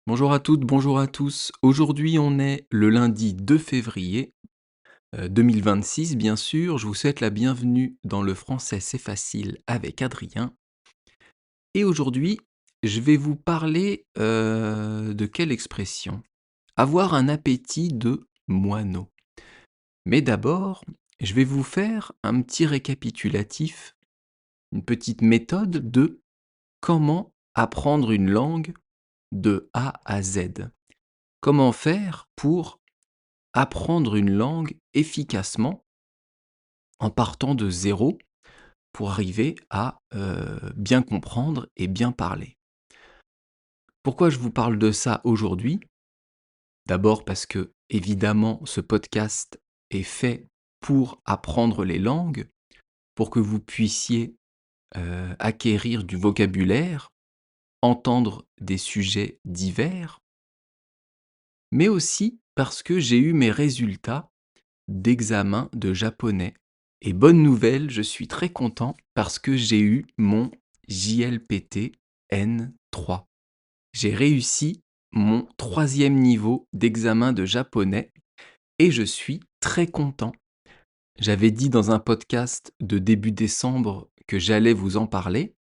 Bonjour à toutes, bonjour à tous. Aujourd'hui, on est le lundi 2 février 2026, bien sûr. Je vous souhaite la bienvenue dans le français c'est facile avec Adrien. Et aujourd'hui, je vais vous parler de quelle expression? Avoir un appétit de moineau. Mais d'abord, je vais vous faire un petit récapitulatif, une petite méthode de comment apprendre une langue de A à Z. Comment faire pour apprendre une langue efficacement en partant de zéro pour arriver à bien comprendre et bien parler. Pourquoi je vous parle de ça aujourd'hui? D'abord parce que, évidemment, ce podcast est fait pour apprendre les langues, pour que vous puissiez acquérir du vocabulaire, entendre des sujets divers, mais aussi parce que j'ai eu mes résultats d'examen de japonais. Et bonne nouvelle, je suis très content parce que j'ai eu mon JLPT N3. J'ai réussi mon troisième niveau d'examen de japonais et je suis très content. J'avais dit dans un podcast de début décembre que j'allais vous en parler,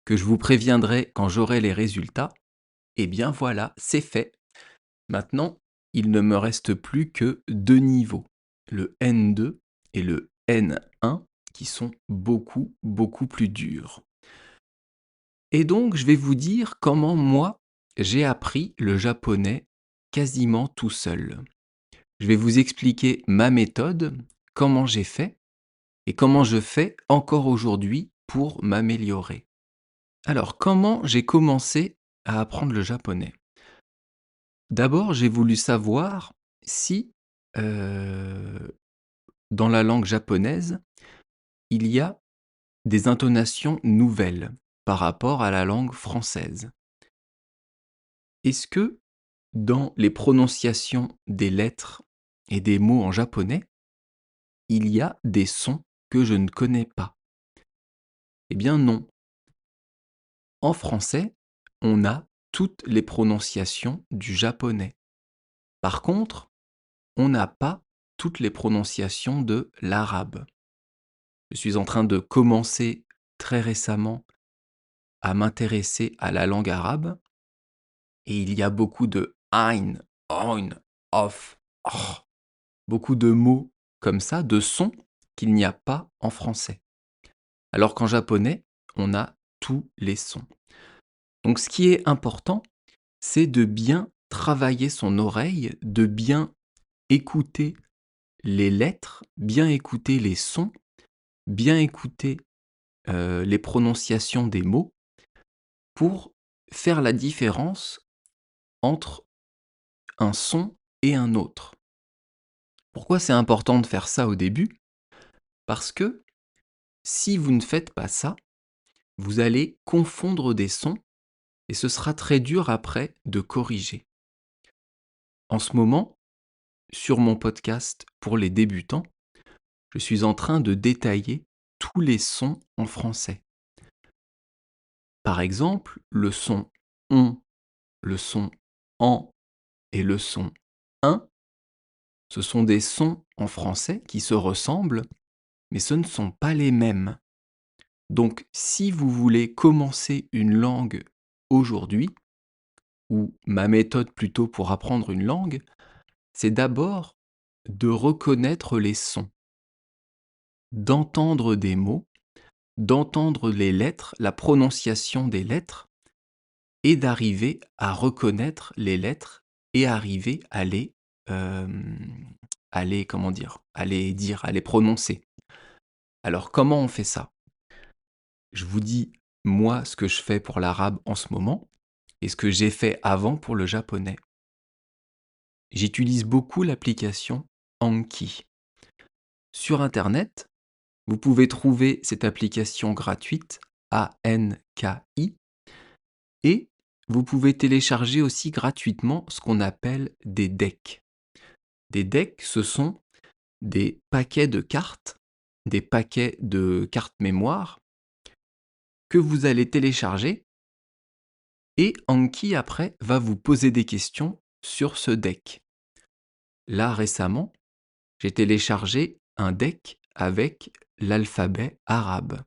que je vous préviendrai quand j'aurai les résultats. Et bien voilà, c'est fait. Maintenant, il ne me reste plus que deux niveaux, le N2 et le N1, qui sont beaucoup, beaucoup plus durs. Et donc, je vais vous dire comment moi, j'ai appris le japonais quasiment tout seul. Je vais vous expliquer ma méthode, comment j'ai fait et comment je fais encore aujourd'hui pour m'améliorer. Alors, comment j'ai commencé à apprendre le japonais? D'abord, j'ai voulu savoir si, dans la langue japonaise, il y a des intonations nouvelles par rapport à la langue française. Est-ce que dans les prononciations des lettres et des mots en japonais, il y a des sons que je ne connais pas? Eh bien non. En français, on a toutes les prononciations du japonais. Par contre, on n'a pas toutes les prononciations de l'arabe. Je suis en train de commencer très récemment à m'intéresser à la langue arabe et il y a beaucoup de ein, oin, of, och, beaucoup de mots comme ça, de sons qu'il n'y a pas en français. Alors qu'en japonais, on a tous les sons. Donc ce qui est important, c'est de bien travailler son oreille, de bien écouter les lettres, bien écouter les sons, bien écouter les prononciations des mots pour faire la différence entre un son et un autre. Pourquoi c'est important de faire ça au début? Parce que si vous ne faites pas ça, vous allez confondre des sons et ce sera très dur après de corriger. En ce moment, sur mon podcast pour les débutants, je suis en train de détailler tous les sons en français. Par exemple, le son on, le son en et le son un, ce sont des sons en français qui se ressemblent, mais ce ne sont pas les mêmes. Donc, si vous voulez commencer une langue aujourd'hui, ou ma méthode plutôt pour apprendre une langue, c'est d'abord de reconnaître les sons, d'entendre des mots, d'entendre les lettres, la prononciation des lettres, et d'arriver à reconnaître les lettres et arriver à les, comment dire, à les prononcer. Alors, comment on fait ça? Je vous dis, moi, ce que je fais pour l'arabe en ce moment et ce que j'ai fait avant pour le japonais. J'utilise beaucoup l'application Anki. Sur internet, vous pouvez trouver cette application gratuite, ANKI, et vous pouvez télécharger aussi gratuitement ce qu'on appelle des decks. Des decks, ce sont des paquets de cartes, des paquets de cartes mémoire que vous allez télécharger Et Anki, après, va vous poser des questions sur ce deck. Là, récemment, j'ai téléchargé un deck avec l'alphabet arabe.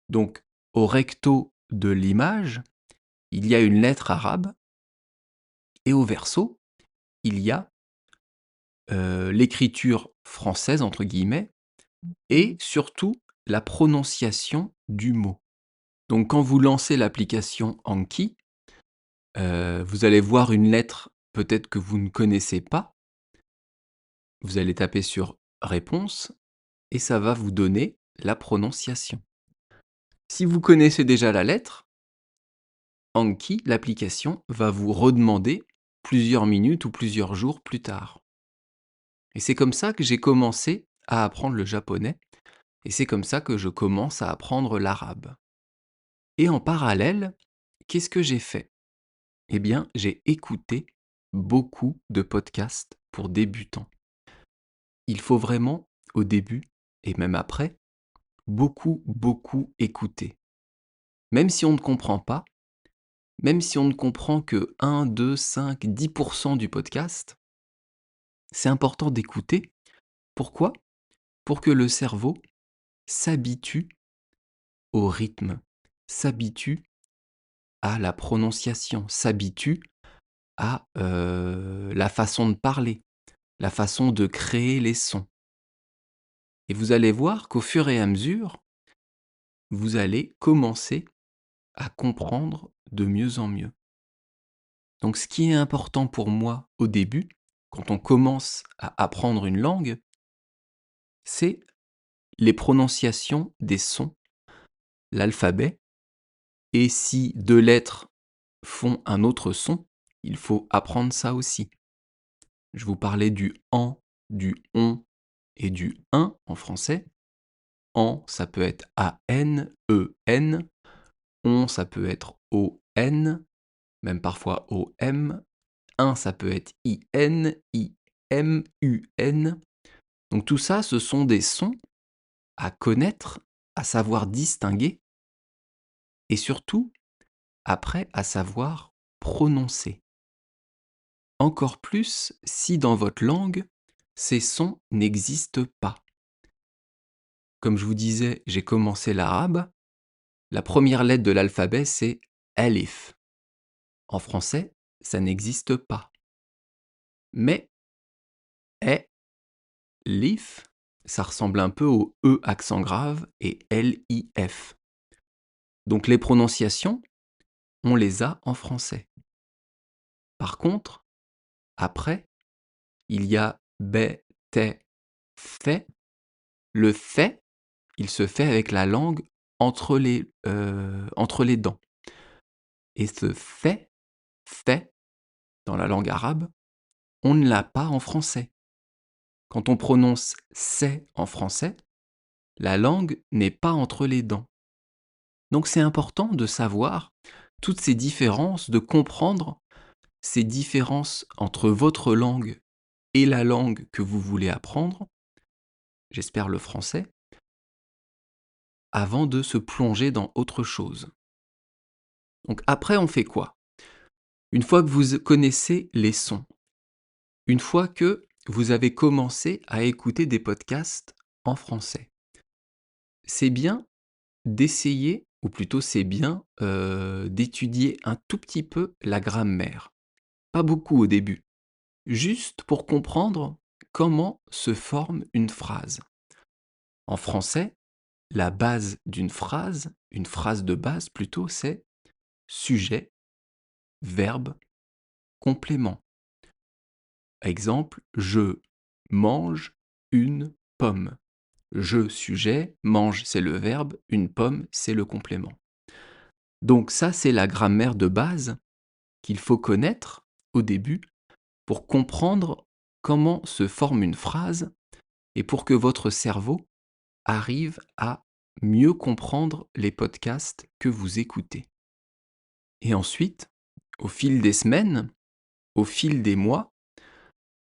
Donc, au recto de l'image, il y a une lettre arabe et au verso, il y a l'écriture française, entre guillemets, et surtout la prononciation du mot. Donc, quand vous lancez l'application Anki, vous allez voir une lettre peut-être que vous ne connaissez pas. Vous allez taper sur réponse et ça va vous donner la prononciation. Si vous connaissez déjà la lettre, Anki, l'application, va vous redemander plusieurs minutes ou plusieurs jours plus tard. Et c'est comme ça que j'ai commencé à apprendre le japonais, et c'est comme ça que je commence à apprendre l'arabe. Et en parallèle, qu'est-ce que j'ai fait? Eh bien, j'ai écouté beaucoup de podcasts pour débutants. Il faut vraiment, au début, et même après, beaucoup écouter. Même si on ne comprend pas, même si on ne comprend que 1, 2, 5, 10% du podcast, c'est important d'écouter. Pourquoi? Pour que le cerveau s'habitue au rythme, s'habitue à la prononciation, s'habitue à la façon de parler, la façon de créer les sons. Et vous allez voir qu'au fur et à mesure, vous allez commencer à comprendre de mieux en mieux. Donc ce qui est important pour moi au début, quand on commence à apprendre une langue, c'est les prononciations des sons, l'alphabet, et si 2 lettres font un autre son, il faut apprendre ça aussi. Je vous parlais du an, du on et du un en français. An, ça peut être A-N, E-N. On, ça peut être O-N, même parfois O-M. Un, ça peut être I-N, I-M, U-N. Donc tout ça, ce sont des sons à connaître, à savoir distinguer, et surtout, après, à savoir prononcer. Encore plus si dans votre langue, ces sons n'existent pas. Comme je vous disais, j'ai commencé l'arabe. La première lettre de l'alphabet, c'est Alif. En français, ça n'existe pas. Mais Lif, ça ressemble un peu au E accent grave et L-I-F. Donc les prononciations, on les a en français. Par contre, après, il y a bé, té, fait. Le fait, il se fait avec la langue entre les dents. Et ce fait, dans la langue arabe, on ne l'a pas en français. Quand on prononce c'est en français, la langue n'est pas entre les dents. Donc c'est important de savoir toutes ces différences, de comprendre ces différences entre votre langue et la langue que vous voulez apprendre, j'espère le français, avant de se plonger dans autre chose. Donc après, on fait quoi? Une fois que vous connaissez les sons, une fois que vous avez commencé à écouter des podcasts en français, c'est bien d'essayer, ou plutôt c'est bien d'étudier un tout petit peu la grammaire. Pas beaucoup au début, juste pour comprendre comment se forme une phrase. En français, la base d'une phrase, une phrase de base plutôt, c'est sujet, verbe, complément. Exemple, je mange une pomme. Je, sujet, mange, c'est le verbe, une pomme, c'est le complément. Donc ça, c'est la grammaire de base qu'il faut connaître au début pour comprendre comment se forme une phrase et pour que votre cerveau arrive à mieux comprendre les podcasts que vous écoutez. Et ensuite, au fil des semaines, au fil des mois,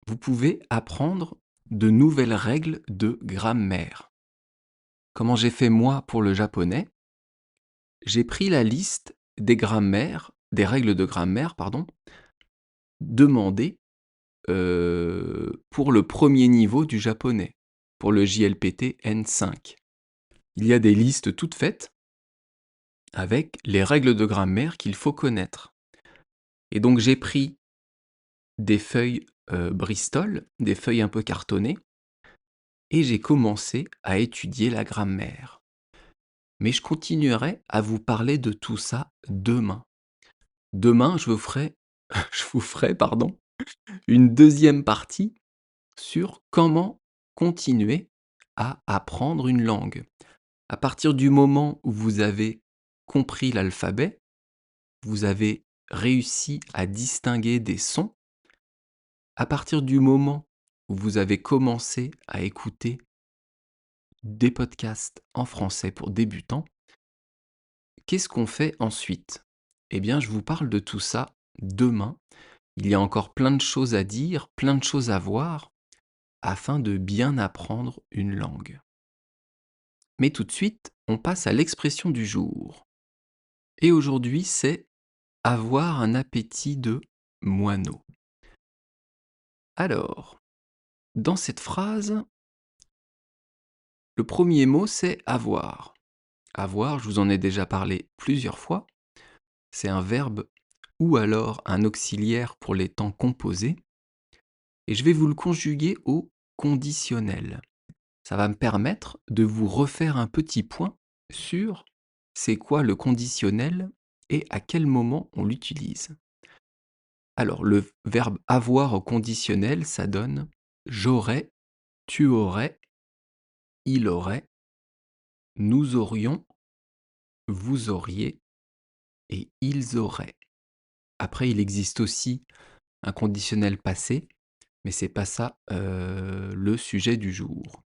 vous pouvez apprendre de nouvelles règles de grammaire. Comment j'ai fait moi pour le japonais? J'ai pris la liste des grammaires des règles de grammaire, pardon, demandées pour le premier niveau du japonais, pour le JLPT N5. Il y a des listes toutes faites avec les règles de grammaire qu'il faut connaître. Et donc j'ai pris des feuilles Bristol, des feuilles un peu cartonnées, et j'ai commencé à étudier la grammaire. Mais je continuerai à vous parler de tout ça demain. Demain, je vous ferai, pardon, une deuxième partie sur comment continuer à apprendre une langue. À partir du moment où vous avez compris l'alphabet, vous avez réussi à distinguer des sons, à partir du moment où vous avez commencé à écouter des podcasts en français pour débutants, qu'est-ce qu'on fait ensuite? Eh bien, je vous parle de tout ça demain. Il y a encore plein de choses à dire, plein de choses à voir, afin de bien apprendre une langue. Mais tout de suite, on passe à l'expression du jour. Et aujourd'hui, c'est avoir un appétit de moineau. Alors, dans cette phrase, le premier mot, c'est avoir. Avoir, je vous en ai déjà parlé plusieurs fois, c'est un verbe ou alors un auxiliaire pour les temps composés, et je vais vous le conjuguer au conditionnel. Ça va me permettre de vous refaire un petit point sur c'est quoi le conditionnel et à quel moment on l'utilise. Alors, le verbe avoir au conditionnel, ça donne j'aurais, tu aurais, il aurait, nous aurions, vous auriez et ils auraient. Après, il existe aussi un conditionnel passé, mais c'est pas ça le sujet du jour.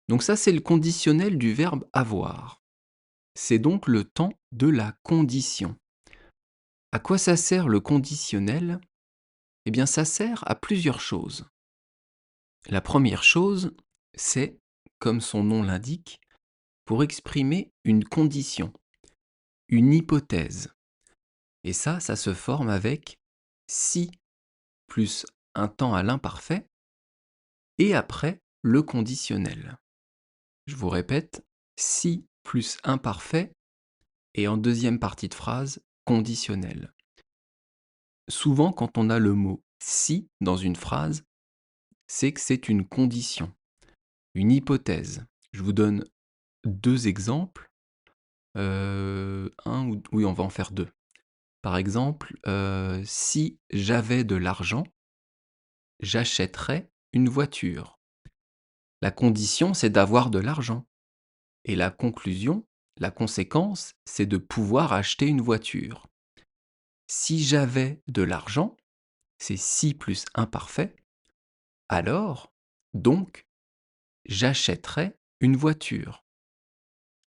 Donc ça, c'est le conditionnel du verbe avoir. C'est donc le temps de la condition. À quoi ça sert le conditionnel? Eh bien, ça sert à plusieurs choses. La première chose, c'est, comme son nom l'indique, pour exprimer une condition, une hypothèse. Et ça se forme avec si plus un temps à l'imparfait et après le conditionnel. Je vous répète, si plus imparfait et en deuxième partie de phrase, conditionnel. Souvent, quand on a le mot si dans une phrase, c'est que c'est une condition, une hypothèse. Je vous donne deux exemples. Oui, on va en faire deux. Par exemple, si j'avais de l'argent, j'achèterais une voiture. La condition, c'est d'avoir de l'argent. Et la conclusion, la conséquence, c'est de pouvoir acheter une voiture. Si j'avais de l'argent, c'est si plus imparfait, alors, donc, j'achèterais une voiture.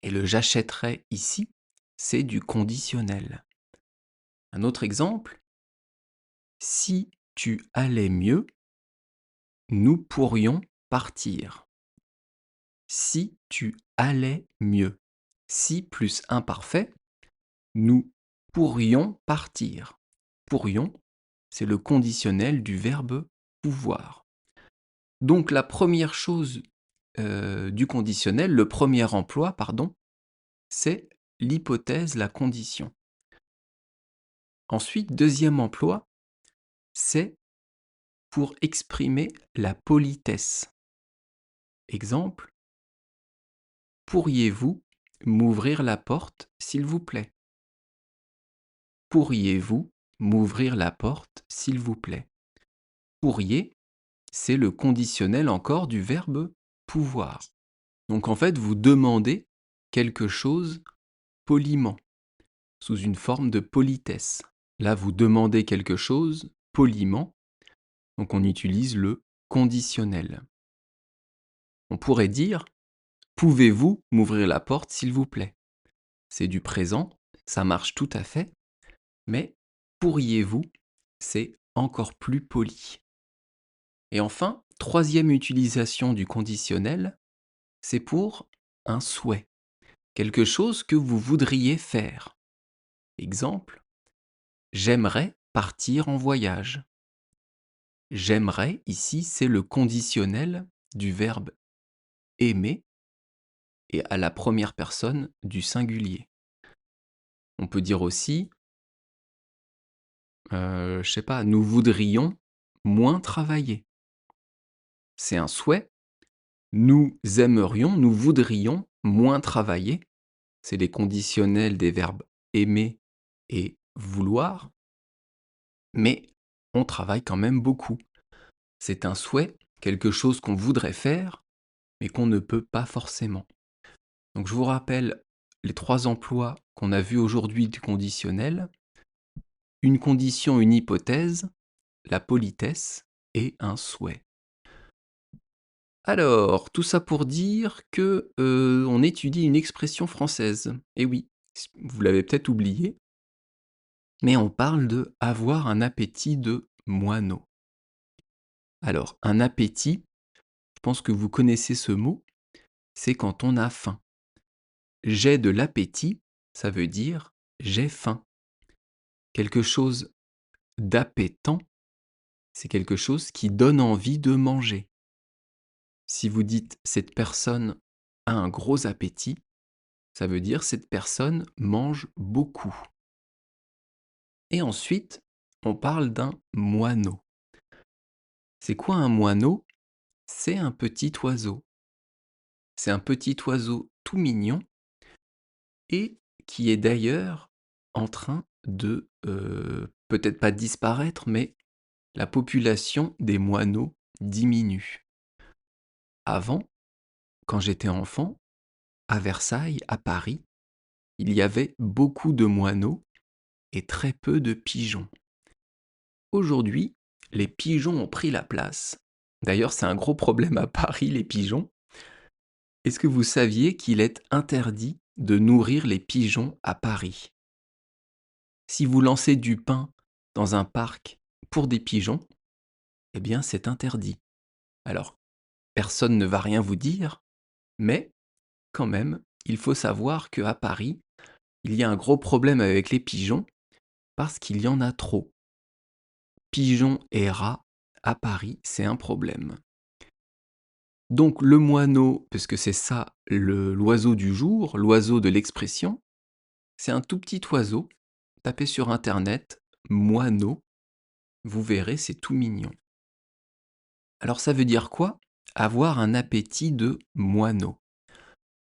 Et le j'achèterais ici, c'est du conditionnel. Un autre exemple, si tu allais mieux, nous pourrions partir. Si tu allais mieux. Si plus imparfait, nous pourrions partir. Pourrions, c'est le conditionnel du verbe pouvoir. Donc la première chose du conditionnel, le premier emploi, pardon, c'est l'hypothèse, la condition. Ensuite, deuxième emploi, c'est pour exprimer la politesse. Exemple, pourriez-vous m'ouvrir la porte, s'il vous plaît? Pourriez-vous m'ouvrir la porte, s'il vous plaît? Pourriez, c'est le conditionnel encore du verbe pouvoir. Donc en fait, vous demandez quelque chose poliment, sous une forme de politesse. Là, vous demandez quelque chose poliment, donc on utilise le conditionnel. On pourrait dire pouvez-vous m'ouvrir la porte, s'il vous plaît? C'est du présent, ça marche tout à fait, mais pourriez-vous, c'est encore plus poli. Et enfin, troisième utilisation du conditionnel, c'est pour un souhait, quelque chose que vous voudriez faire. Exemple, J'aimerais partir en voyage. J'aimerais, ici, c'est le conditionnel du verbe aimer et à la première personne du singulier. On peut dire aussi, je sais pas, nous voudrions moins travailler. C'est un souhait. Nous aimerions, nous voudrions moins travailler. C'est les conditionnels des verbes aimer et vouloir. Mais on travaille quand même beaucoup. C'est un souhait, quelque chose qu'on voudrait faire, mais qu'on ne peut pas forcément. Donc je vous rappelle les 3 emplois qu'on a vus aujourd'hui du conditionnel. Une condition, une hypothèse, la politesse et un souhait. Alors, tout ça pour dire que, on étudie une expression française. Et oui, vous l'avez peut-être oublié, mais on parle de avoir un appétit de moineau. Alors, un appétit, je pense que vous connaissez ce mot, c'est quand on a faim. J'ai de l'appétit, ça veut dire j'ai faim. Quelque chose d'appétant, c'est quelque chose qui donne envie de manger. Si vous dites cette personne a un gros appétit, ça veut dire cette personne mange beaucoup. Et ensuite, on parle d'un moineau. C'est quoi un moineau? C'est un petit oiseau. C'est un petit oiseau tout mignon et qui est d'ailleurs en train de, peut-être pas disparaître, mais la population des moineaux diminue. Avant, quand j'étais enfant, à Versailles, à Paris, il y avait beaucoup de moineaux et très peu de pigeons. Aujourd'hui, les pigeons ont pris la place. D'ailleurs, c'est un gros problème à Paris, les pigeons. Est-ce que vous saviez qu'il est interdit de nourrir les pigeons à Paris? Si vous lancez du pain dans un parc pour des pigeons, eh bien c'est interdit. Alors, personne ne va rien vous dire, mais quand même, il faut savoir qu'à Paris, il y a un gros problème avec les pigeons parce qu'il y en a trop. Pigeons et rats, à Paris, c'est un problème. Donc le moineau, puisque c'est ça l'oiseau du jour, l'oiseau de l'expression, c'est un tout petit oiseau. Tapez sur internet moineau, vous verrez, c'est tout mignon. Alors ça veut dire quoi? Avoir un appétit de moineau.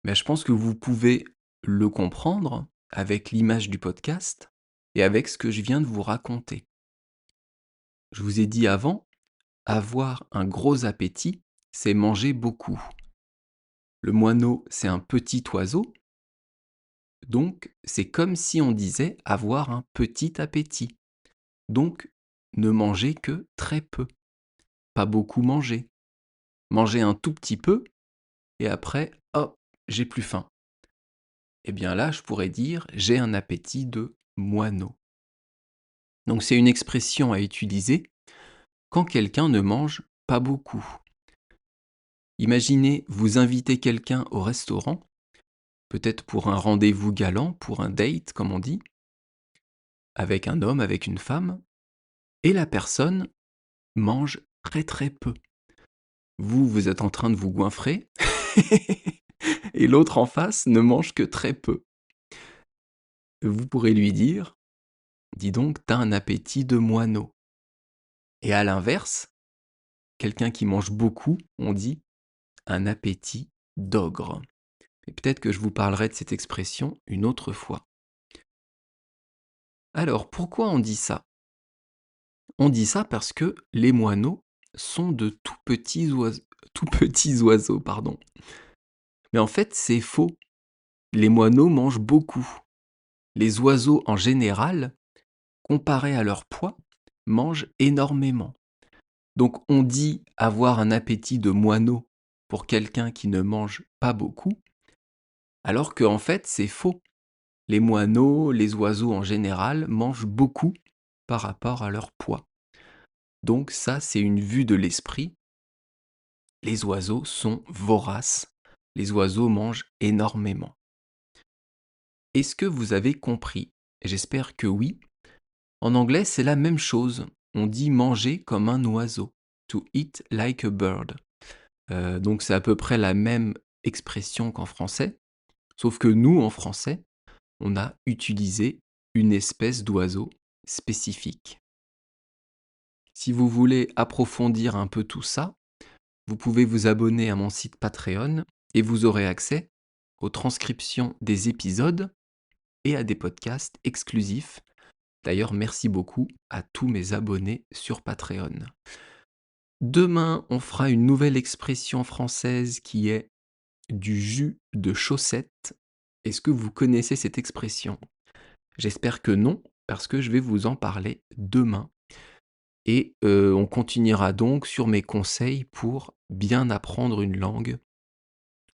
Mais je pense que vous pouvez le comprendre avec l'image du podcast et avec ce que je viens de vous raconter. Je vous ai dit avant, avoir un gros appétit, c'est manger beaucoup. Le moineau, c'est un petit oiseau, donc c'est comme si on disait avoir un petit appétit. Donc ne manger que très peu, pas beaucoup manger. Manger un tout petit peu et après, hop, j'ai plus faim. Eh bien là, je pourrais dire j'ai un appétit de moineau. Donc c'est une expression à utiliser quand quelqu'un ne mange pas beaucoup. Imaginez, vous invitez quelqu'un au restaurant, peut-être pour un rendez-vous galant, pour un date comme on dit, avec un homme, avec une femme, et la personne mange très très peu. Vous, vous êtes en train de vous goinfrer, et l'autre en face ne mange que très peu. Vous pourrez lui dire, dis donc, t'as un appétit de moineau. Et à l'inverse, quelqu'un qui mange beaucoup, on dit un appétit d'ogre. Et peut-être que je vous parlerai de cette expression une autre fois. Alors, pourquoi on dit ça? On dit ça parce que les moineaux sont de tout petits oiseaux, pardon. Mais en fait, c'est faux. Les moineaux mangent beaucoup. Les oiseaux en général, comparés à leur poids, mangent énormément. Donc on dit avoir un appétit de moineau pour quelqu'un qui ne mange pas beaucoup, alors qu'en fait c'est faux. Les moineaux, les oiseaux en général, mangent beaucoup par rapport à leur poids. Donc ça, c'est une vue de l'esprit. Les oiseaux sont voraces. Les oiseaux mangent énormément. Est-ce que vous avez compris? J'espère que oui. En anglais, c'est la même chose. On dit manger comme un oiseau. To eat like a bird. Donc c'est à peu près la même expression qu'en français, sauf que nous, en français, on a utilisé une espèce d'oiseau spécifique. Si vous voulez approfondir un peu tout ça, vous pouvez vous abonner à mon site Patreon et vous aurez accès aux transcriptions des épisodes et à des podcasts exclusifs. D'ailleurs, merci beaucoup à tous mes abonnés sur Patreon. Demain, on fera une nouvelle expression française qui est du jus de chaussette. Est-ce que vous connaissez cette expression? J'espère que non, parce que je vais vous en parler demain. Et on continuera donc sur mes conseils pour bien apprendre une langue,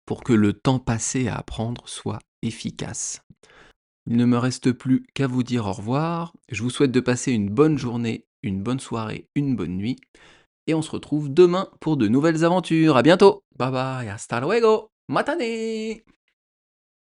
pour que le temps passé à apprendre soit efficace. Il ne me reste plus qu'à vous dire au revoir. Je vous souhaite de passer une bonne journée, une bonne soirée, une bonne nuit. Et on se retrouve demain pour de nouvelles aventures. À bientôt. Bye bye, hasta luego. Matane.